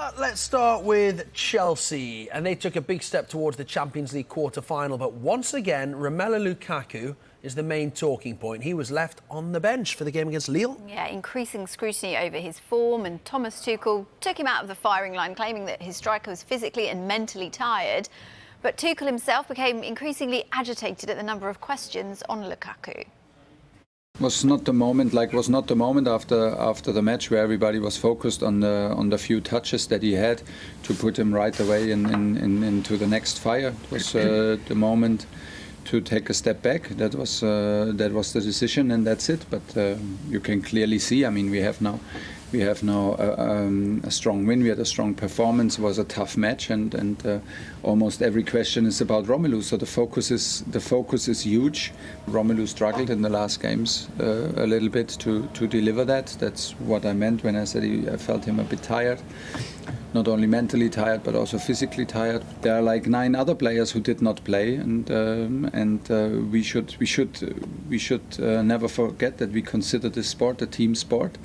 But let's start with Chelsea. And they took a big step towards the Champions League quarter-final. But once again, Romelu Lukaku is the main talking point. He was left on the bench for the game against Lille. Yeah, increasing scrutiny over his form, and Thomas Tuchel took him out of the firing line, claiming that his striker was physically and mentally tired. But Tuchel himself became increasingly agitated at the number of questions on Lukaku. Was not the moment after the match where everybody was focused on the few touches that he had to put him right away into the next fire. It was the moment to take a step back. That was the decision, and that's it. But you can clearly see. I mean, we have now a strong win. We had a strong performance. It was a tough match, and almost every question is about Romelu. So the focus is huge. Romelu struggled in the last games a little bit to deliver that. That's what I meant when I said I felt him a bit tired. Not only mentally tired, but also physically tired. There are like 9 other players who did not play, and we should never forget that we consider this sport a team sport.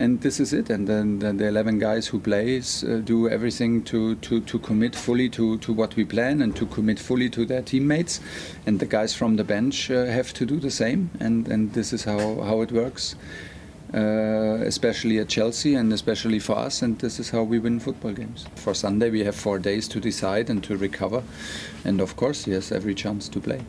And this is it. And then the 11 guys who play do everything to commit fully to what we plan and to commit fully to their teammates. And the guys from the bench have to do the same. And this is how it works, especially at Chelsea and especially for us. And this is how we win football games. For Sunday, we have 4 days to decide and to recover. And of course, he has every chance to play.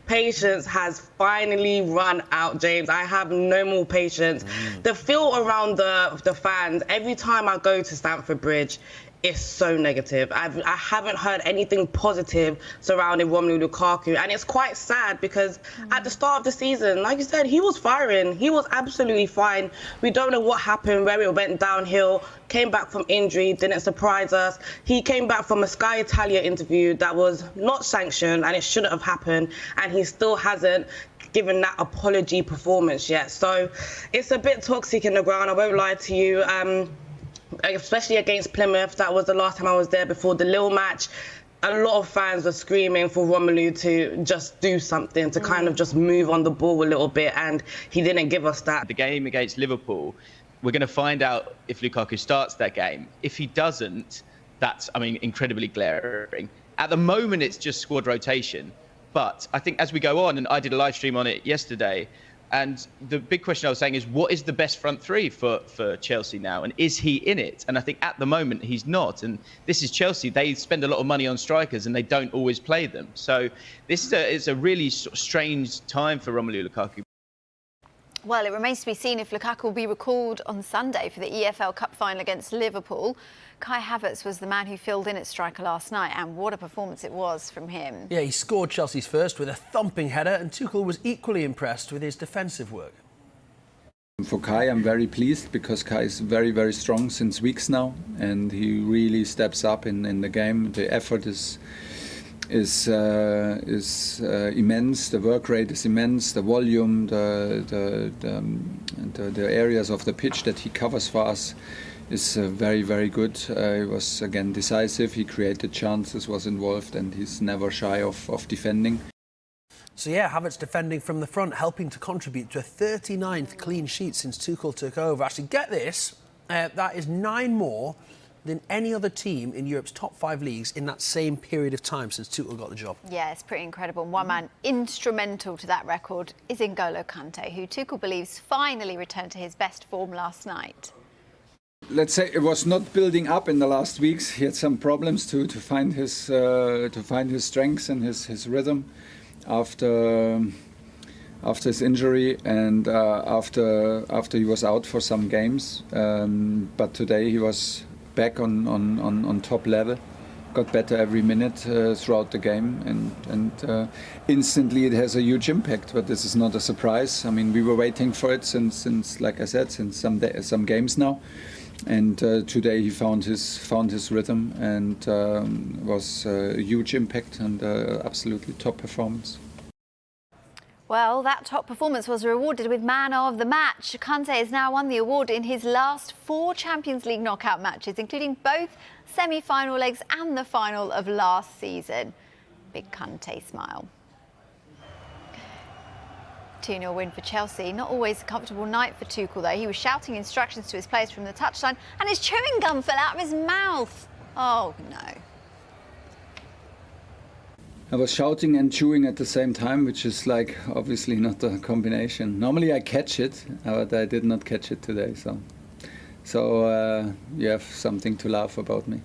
Patience has finally run out, James. I have no more patience. The feel around the fans, every time I go to Stamford Bridge, it's so negative. I haven't heard anything positive surrounding Romelu Lukaku, and it's quite sad because at the start of the season, like you said, he was firing. He was absolutely fine. We don't know what happened, where it went downhill, came back from injury, didn't surprise us. He came back from a Sky Italia interview that was not sanctioned, and it shouldn't have happened, and he still hasn't given that apology performance yet. So it's a bit toxic in the ground, I won't lie to you. Especially against Plymouth. That was the last time I was there before the Lille match. A lot of fans were screaming for Romelu to just do something, to kind of just move on the ball a little bit, and he didn't give us that. The game against Liverpool, we're going to find out if Lukaku starts that game. If he doesn't, that's, incredibly glaring. At the moment, it's just squad rotation. But I think as we go on, and I did a live stream on it yesterday, and the big question I was saying is, what is the best front three for Chelsea now? And is he in it? And I think at the moment, he's not. And this is Chelsea. They spend a lot of money on strikers and they don't always play them. So this is a really strange time for Romelu Lukaku. Well, it remains to be seen if Lukaku will be recalled on Sunday for the EFL Cup final against Liverpool. Kai Havertz was the man who filled in at striker last night, and what a performance it was from him. Yeah, he scored Chelsea's first with a thumping header, and Tuchel was equally impressed with his defensive work. For Kai, I'm very pleased because Kai is very, very strong since weeks now, and he really steps up in the game. The effort is immense. The work rate is immense. The volume, the areas of the pitch that he covers for us is very, very good. He was again decisive. He created chances, was involved, and he's never shy of defending. So yeah, Havertz defending from the front, helping to contribute to a 39th clean sheet since Tuchel took over. Actually, get this, that is 9 more than any other team in Europe's top 5 leagues in that same period of time since Tuchel got the job. Yeah, it's pretty incredible. One man instrumental to that record is N'Golo Kante, who Tuchel believes finally returned to his best form last night. Let's say it was not building up in the last weeks. He had some problems to find his strengths and his rhythm after his injury and after he was out for some games. But today he was back on top level, got better every minute throughout the game, and instantly it has a huge impact. But this is not a surprise. I mean, we were waiting for it since like I said, since some games now. And today he found his rhythm, and was a huge impact and absolutely top performance. Well, that top performance was rewarded with man of the match. Kante has now won the award in his last 4 Champions League knockout matches, including both semi-final legs and the final of last season. Big Kante smile. 2-0 win for Chelsea. Not always a comfortable night for Tuchel, though. He was shouting instructions to his players from the touchline, and his chewing gum fell out of his mouth. Oh, no. I was shouting and chewing at the same time, which is like obviously not a combination. Normally I catch it, but I did not catch it today. So you have something to laugh about me.